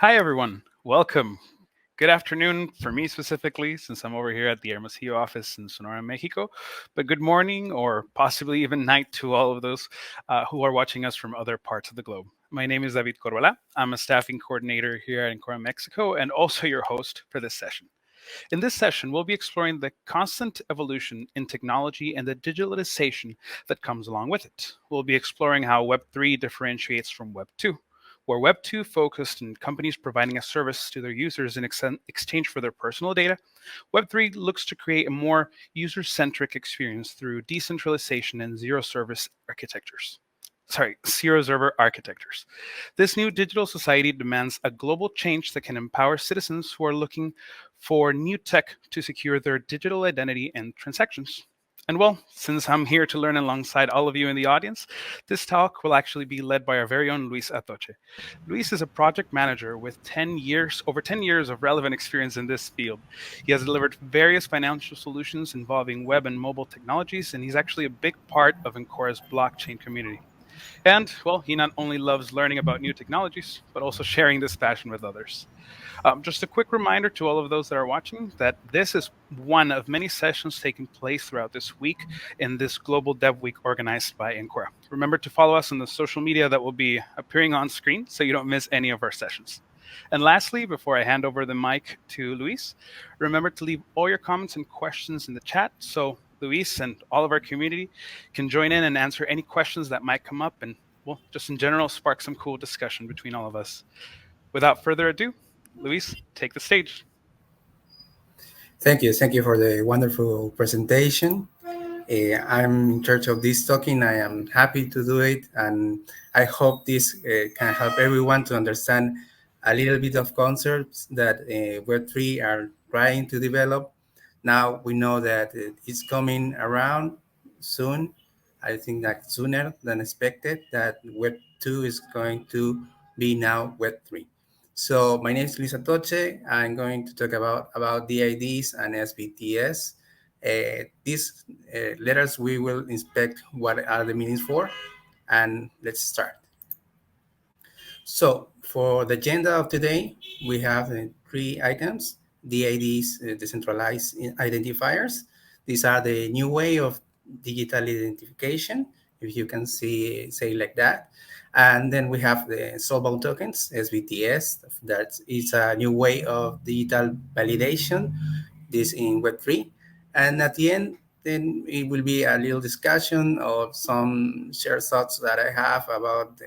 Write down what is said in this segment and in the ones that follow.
Hi, everyone. Welcome. Good afternoon for me specifically, since I'm over here at the Hermosillo office in Sonora, Mexico. But good morning, or possibly even night, to all of those who are watching us from other parts of the globe. My name is David Corvala. I'm a staffing coordinator here at Encora, Mexico, and also your host for this session. In this session, we'll be exploring the constant evolution in technology and the digitalization that comes along with it. We'll be exploring how Web3 differentiates from Web2, where Web2 focused on companies providing a service to their users in exchange for their personal data. Web3 looks to create a more user-centric experience through decentralization and zero server architectures. This new digital society demands a global change that can empower citizens who are looking for new tech to secure their digital identity and transactions. And well, since I'm here to learn alongside all of you in the audience, this talk will actually be led by our very own Luis Atoche. Luis is a project manager with over 10 years of relevant experience in this field. He has delivered various financial solutions involving web and mobile technologies, and he's actually a big part of Encora's blockchain community. And, well, he not only loves learning about new technologies, but also sharing this passion with others. Just a quick reminder to all of those that are watching that this is one of many sessions taking place throughout this week in this global Dev Week organized by Encora. Remember to follow us on the social media that will be appearing on screen so you don't miss any of our sessions. And lastly, before I hand over the mic to Luis, remember to leave all your comments and questions in the chat so Luis and all of our community can join in and answer any questions that might come up and, well, just in general, spark some cool discussion between all of us. Without further ado, Luis, take the stage. Thank you. Thank you for the wonderful presentation. I'm in charge of this talking. I am happy to do it. And I hope this can help everyone to understand a little bit of concepts that Web3 are trying to develop. Now we know that it's coming around soon. I think that sooner than expected that Web2 is going to be now Web3. So my name is Luis Atoche. I'm going to talk about DIDs and SBTS. These letters we will inspect what are the meanings for, and let's start. So for the agenda of today, we have three items: DIDs, decentralized identifiers. These are the new way of digital identification, if you can say like that. And then we have the soulbound tokens, SBTS. That is a new way of digital validation, this in Web3. And at the end, then it will be a little discussion of some shared thoughts that I have about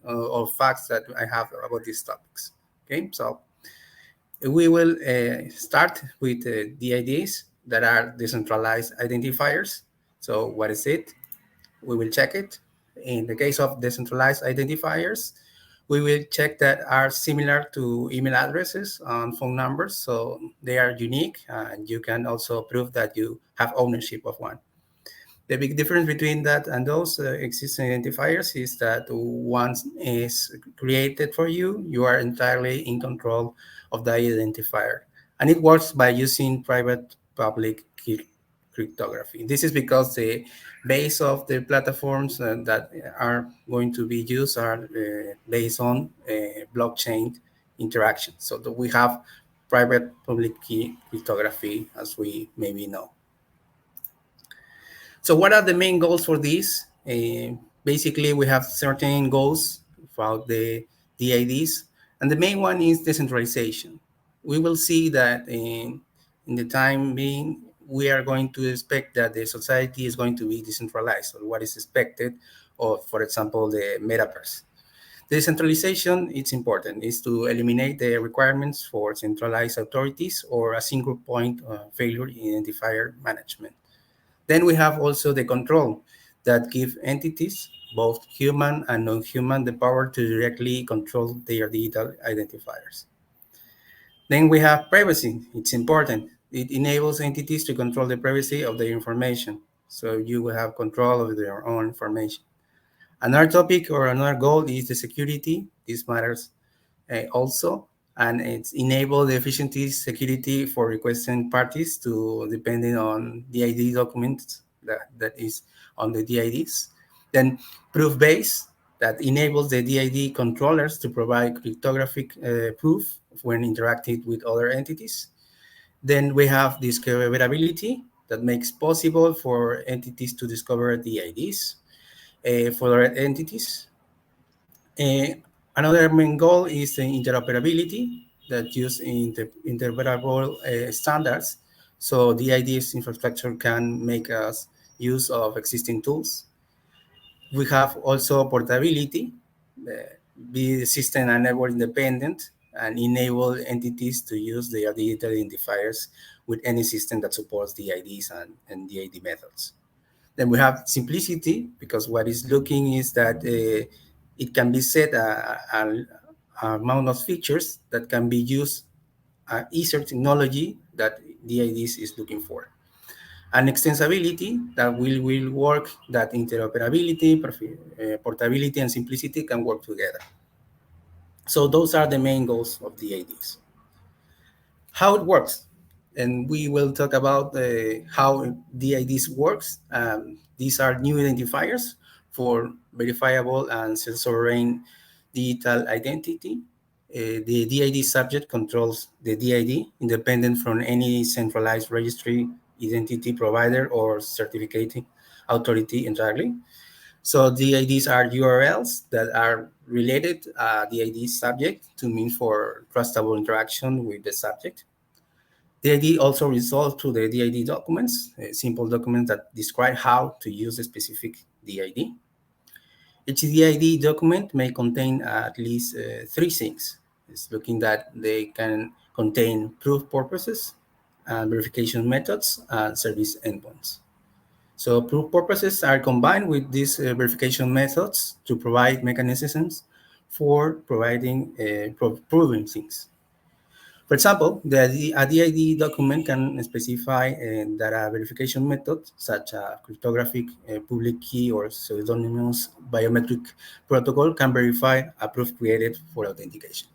or facts that I have about these topics. Okay, so we will start with the IDs that are decentralized identifiers. So what is it? We will check it. In the case of decentralized identifiers, we will check that are similar to email addresses and phone numbers. So they are unique, and you can also prove that you have ownership of one. The big difference between that and those existing identifiers is that once is created for you, you are entirely in control of the identifier. And it works by using private public key cryptography. This is because the base of the platforms that are going to be used are based on blockchain interaction. So that we have private public key cryptography, as we maybe know. So what are the main goals for this? Basically, we have certain goals for the DIDs, and the main one is decentralization. We will see that in the time being, we are going to expect that the society is going to be decentralized, or what is expected of, for example, the metaverse. Decentralization, it's important, is to eliminate the requirements for centralized authorities or a single point failure identifier management. Then we have also the control that give entities, both human and non-human, the power to directly control their digital identifiers. Then we have privacy. It's important. It enables entities to control the privacy of their information. So you will have control of their own information. Another topic or another goal is the security. This matters also, and it's enable the efficiency security for requesting parties to depending on the ID documents that is on the DIDs. Then proof base. that enables the DID controllers to provide cryptographic proof when interacting with other entities. Then we have discoverability that makes possible for entities to discover DIDs for other entities. Uh, Another main goal is the interoperability that use interoperable standards. So DID's infrastructure can make us use of existing tools. We have also portability, uh, be the system and network independent, and enable entities to use their digital identifiers with any system that supports DIDs and DID methods. Then we have simplicity, because what is looking is that it can be set a amount of features that can be used, easier technology that DIDs is looking for. And extensibility, that will work, that interoperability, portability, and simplicity can work together. So those are the main goals of DIDs. How it works, and we will talk about how DIDs works. These are new identifiers for verifiable and self-sovereign digital identity. The DID subject controls the DID independent from any centralized registry, identity provider, or certificating authority entirely. So DIDs are URLs that are related DID subject to mean for trustable interaction with the subject. DID also resolves to the DID documents, simple documents that describe how to use a specific DID. Each DID document may contain at least three things. It's looking that they can contain proof purposes, verification methods, and service endpoints. So proof purposes are combined with these verification methods to provide mechanisms for proving things. For example, a DID document can specify that a verification method, such as cryptographic public key or pseudonymous biometric protocol, can verify a proof created for authentication.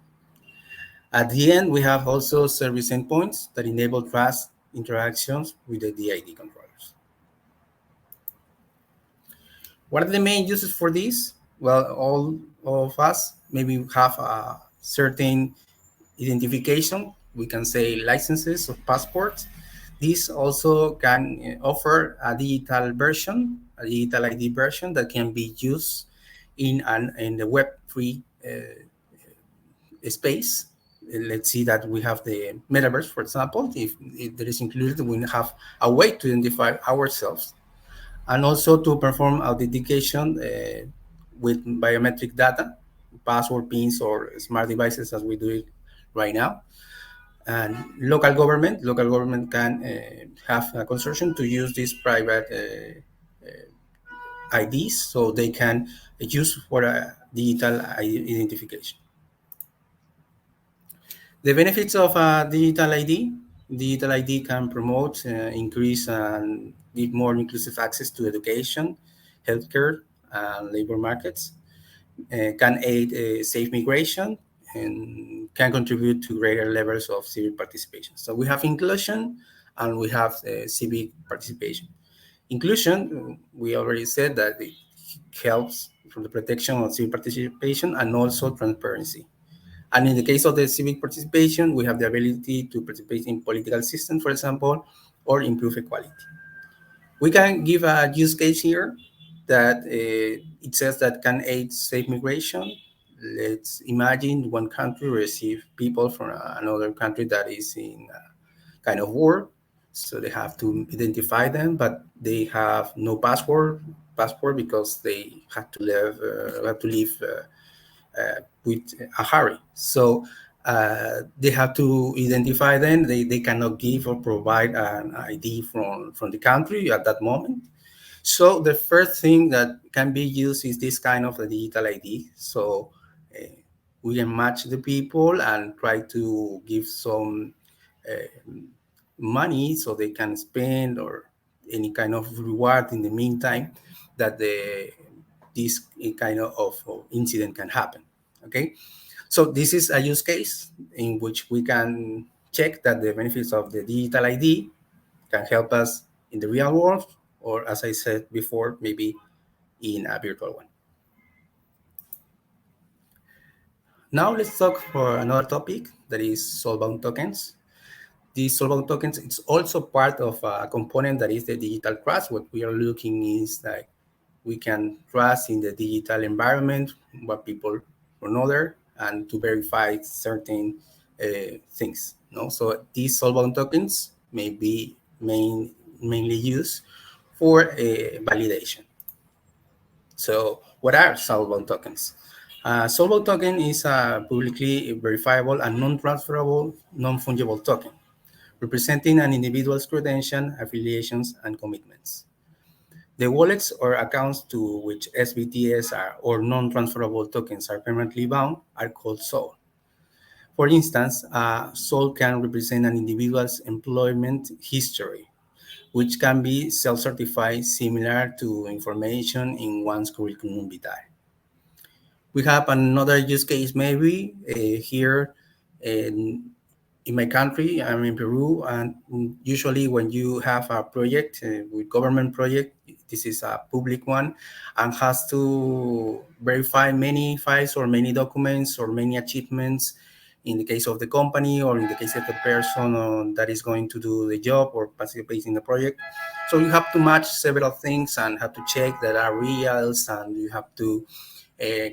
At the end, we have also service endpoints that enable trust interactions with the DID controllers. What are the main uses for this? Well, all of us maybe have a certain identification. We can say licenses or passports. This also can offer a digital version, a digital ID version that can be used in the Web3 space. Let's see that we have the metaverse, for example. If there is included, we have a way to identify ourselves and also to perform authentication with biometric data, password pins, or smart devices as we do it right now. And local government can have a consortium to use these private IDs so they can use for a digital identification. The benefits of a digital ID can promote, increase, and give more inclusive access to education, healthcare, and labor markets, can aid safe migration, and can contribute to greater levels of civic participation. So we have inclusion and we have civic participation. Inclusion, we already said that it helps from the protection of civic participation and also transparency. And in the case of the civic participation, we have the ability to participate in political system, for example, or improve equality. We can give a use case here that it says that can aid safe migration. Let's imagine one country receive people from another country that is in a kind of war. So they have to identify them, but they have no passport because they have to leave with a hurry. So they have to identify them. They cannot give or provide an ID from the country at that moment. So the first thing that can be used is this kind of a digital ID. So uh, we can match the people and try to give some uh, money so they can spend or any kind of reward in the meantime that this kind of incident can happen. Okay, so this is a use case in which we can check that the benefits of the digital ID can help us in the real world, or as I said before, maybe in a virtual one. Now let's talk for another topic that is soulbound tokens. These soulbound tokens, it's also part of a component that is the digital trust. What we are looking is like we can trust in the digital environment, what people from another, and to verify certain things. No? So these soulbound tokens may be mainly used for validation. So what are soulbound tokens? Soulbound token is a publicly verifiable and non-transferable, non-fungible token representing an individual's credentials, affiliations, and commitments. The wallets or accounts to which SBTS are, or non-transferable tokens are permanently bound are called SOL. For instance, a SOL can represent an individual's employment history, which can be self-certified similar to information in one's curriculum vitae. We have another use case maybe here in my country. I'm in Peru, and usually when you have a project with government project, this is a public one, and has to verify many files or many documents or many achievements in the case of the company or in the case of the person that is going to do the job or participate in the project. So you have to match several things and have to check that are reals, and you have to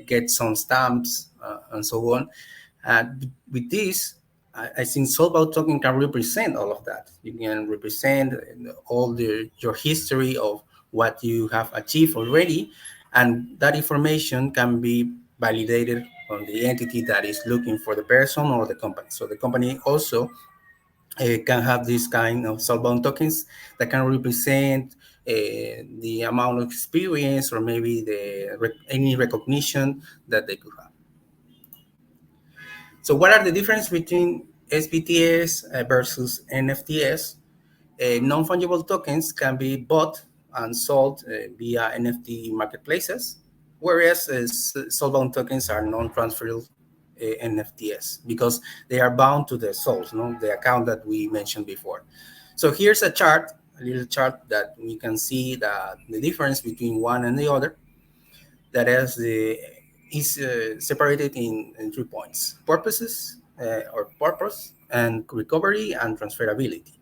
get some stamps and so on. With this, I think Soulbound token can represent all of that. You can represent all your history of what you have achieved already, and that information can be validated on the entity that is looking for the person or the company. So the company also can have this kind of soulbound tokens that can represent the amount of experience or maybe any recognition that they could have. So what are the difference between SBTS versus NFTs? Non-fungible tokens can be bought and sold via NFT marketplaces, whereas soulbound tokens are non-transferable NFTs because they are bound to the souls, no, the account that we mentioned before. So here's a chart, a little chart that we can see the difference between one and the other. That is separated in 3 points: purposes or purpose, and recovery and transferability.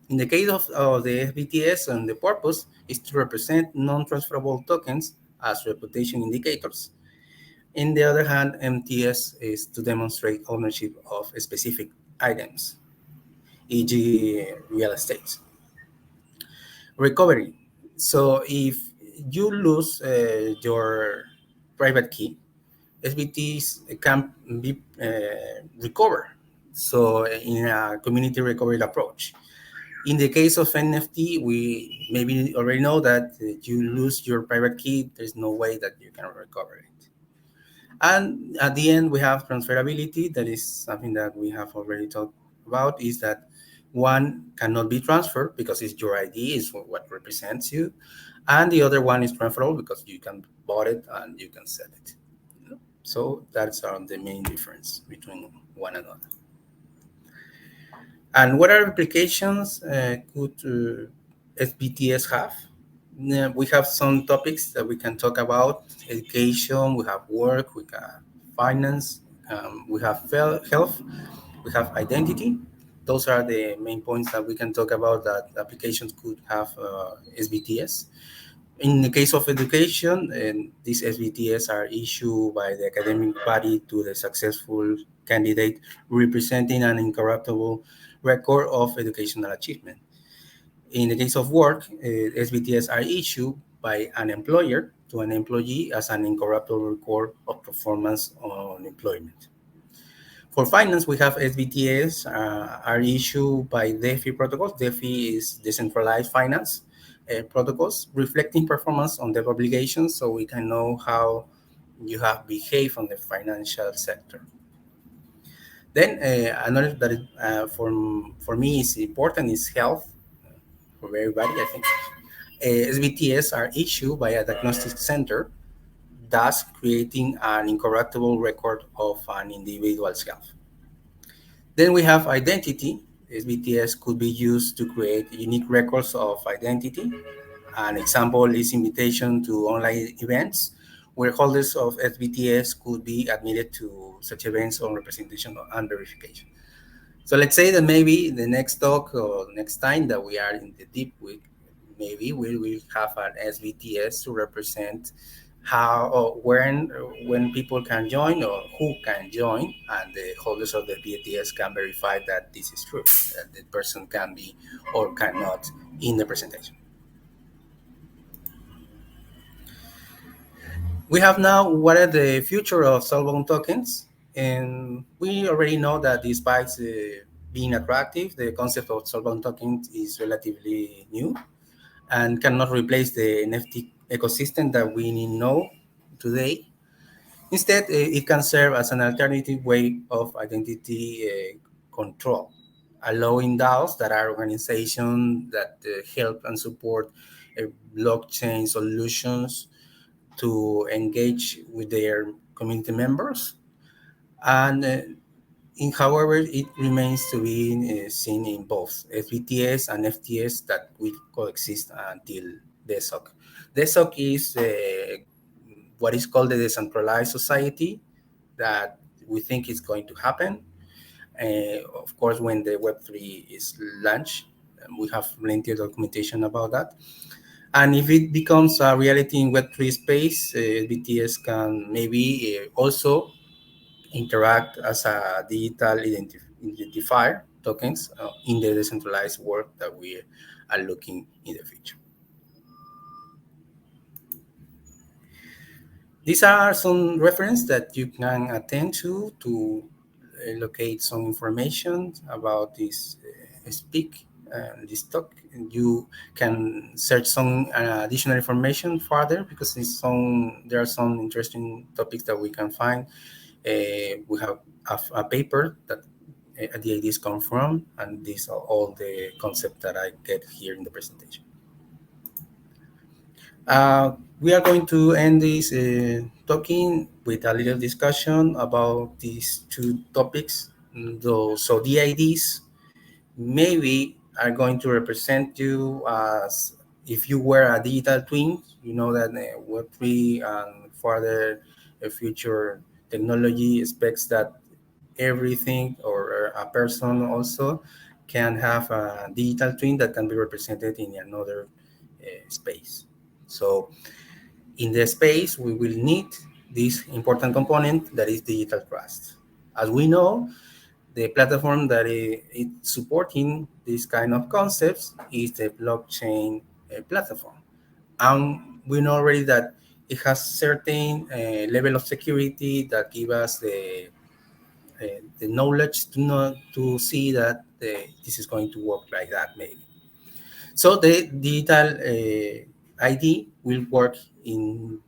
In the case of the FBTS, and the purpose is to represent non-transferable tokens as reputation indicators. In the other hand, MTS is to demonstrate ownership of specific items, e.g. real estate. Recovery. So if you lose your private key, SBTs can be recovered. So in a community recovery approach. In the case of NFT, we maybe already know that you lose your private key, there's no way that you can recover it. And at the end, we have transferability. That is something that we have already talked about, is that one cannot be transferred because it's your ID, is what represents you. And the other one is transferable because you can buy it and you can sell it. So that's the main difference between one another. And what are applications could SBTS have? We have some topics that we can talk about: education, we have work, we have finance, we have health, we have identity. Those are the main points that we can talk about that applications could have SBTS. In the case of education, these SBTS are issued by the academic body to the successful candidate representing an incorruptible record of educational achievement. In the case of work, SBTS are issued by an employer to an employee as an incorruptible record of performance on employment. For finance, we have SBTS are issued by DeFi protocols. DeFi is decentralized finance protocols reflecting performance on debt obligations, so we can know how you have behaved on the financial sector. Then another that for me is important is health for everybody, I think. SBTS are issued by a diagnostic center, thus creating an incorruptible record of an individual's health. Then we have identity. SBTS could be used to create unique records of identity. An example is invitation to online events, where holders of SBTS could be admitted to such events on representation and verification. So let's say that maybe the next talk or next time that we are in the deep week, maybe we will have an SBTS to represent how or when people can join or who can join, and the holders of the BTS can verify that this is true, that the person can be or cannot in the presentation. We have now what are the future of soulbound tokens, and we already know that despite being attractive, the concept of soulbound tokens is relatively new and cannot replace the NFT ecosystem that we know today. Instead, it can serve as an alternative way of identity control, allowing DAOs, that are organizations that help and support blockchain solutions, to engage with their community members. And however, it remains to be seen in both FBTS and FTS that will coexist until DESOC. DESOC is what is called the decentralized society that we think is going to happen. Of course, when the Web3 is launched, we have plenty of documentation about that. And if it becomes a reality in Web3 space, BTS can maybe also interact as a digital identifier tokens in the decentralized world that we are looking in the future. These are some references that you can attend to locate some information about this this talk. You can search some additional information further, because there are some interesting topics that we can find. We have a paper that the ideas come from, and these are all the concepts that I get here in the presentation. We are going to end this talking with a little discussion about these two topics. So the IDs maybe are going to represent you as if you were a digital twin. You know that Web3 and further future technology expects that everything or a person also can have a digital twin that can be represented in another space. So in the space, we will need this important component that is digital trust. As we know, the platform that is supporting this kind of concepts is the blockchain platform. And we know already that it has certain level of security that give us the knowledge to know to see that this is going to work like that maybe. So the digital ID will work in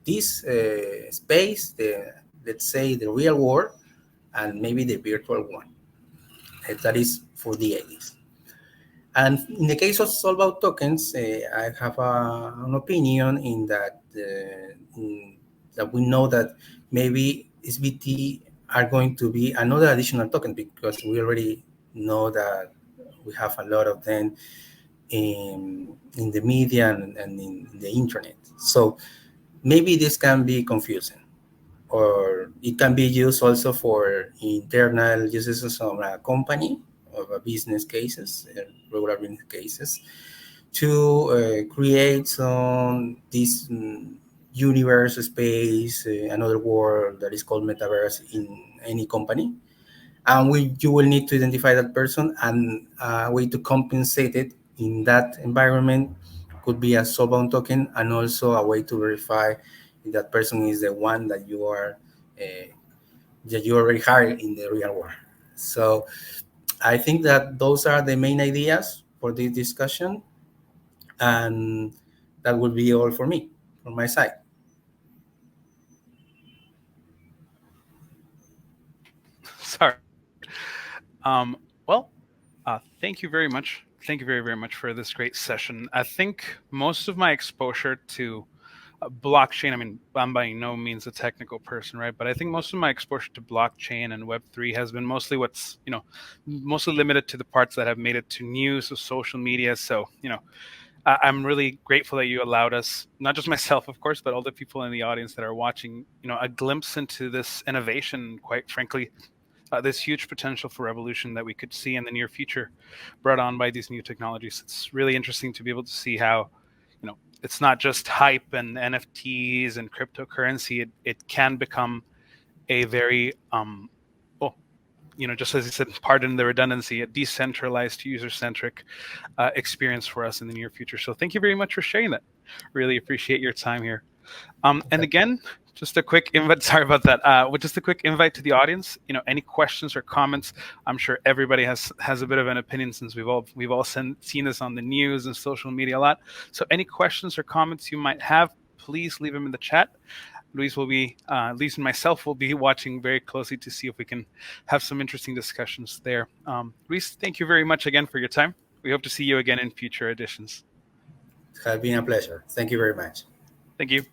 this space, let's say the real world, and maybe the virtual one. That is for the IDs. And in the case of solved tokens, I have an opinion in that we know that maybe SBT are going to be another additional token, because we already know that we have a lot of them in the media and in the internet. So maybe this can be confusing, or it can be used also for internal uses of a company, of a business cases, regular business cases, to create some this universe space, another world that is called metaverse in any company. And you will need to identify that person, and a way to compensate it in that environment could be a soulbound token, and also a way to verify if that person is the one that you already hired in the real world. So I think that those are the main ideas for this discussion, and that will be all for me from my side. Sorry. Well, thank you very much. Thank you very, very much for this great session. I think most of my exposure to blockchain, I mean, I'm by no means a technical person, right? But I think most of my exposure to blockchain and Web3 has been mostly mostly limited to the parts that have made it to news or social media. So, I'm really grateful that you allowed us, not just myself, of course, but all the people in the audience that are watching, a glimpse into this innovation, quite frankly, this huge potential for revolution that we could see in the near future brought on by these new technologies. It's really interesting to be able to see how, it's not just hype and NFTs and cryptocurrency. It can become a very, well, just as you said, pardon the redundancy, a decentralized, user-centric experience for us in the near future. So thank you very much for sharing that. Really appreciate your time here. And again, just a quick invite. Sorry about that. Just a quick invite to the audience. Any questions or comments? I'm sure everybody has a bit of an opinion since we've all seen this on the news and social media a lot. So any questions or comments you might have, please leave them in the chat. Luis and myself will be watching very closely to see if we can have some interesting discussions there. Luis, thank you very much again for your time. We hope to see you again in future editions. It has been a pleasure. Thank you very much. Thank you.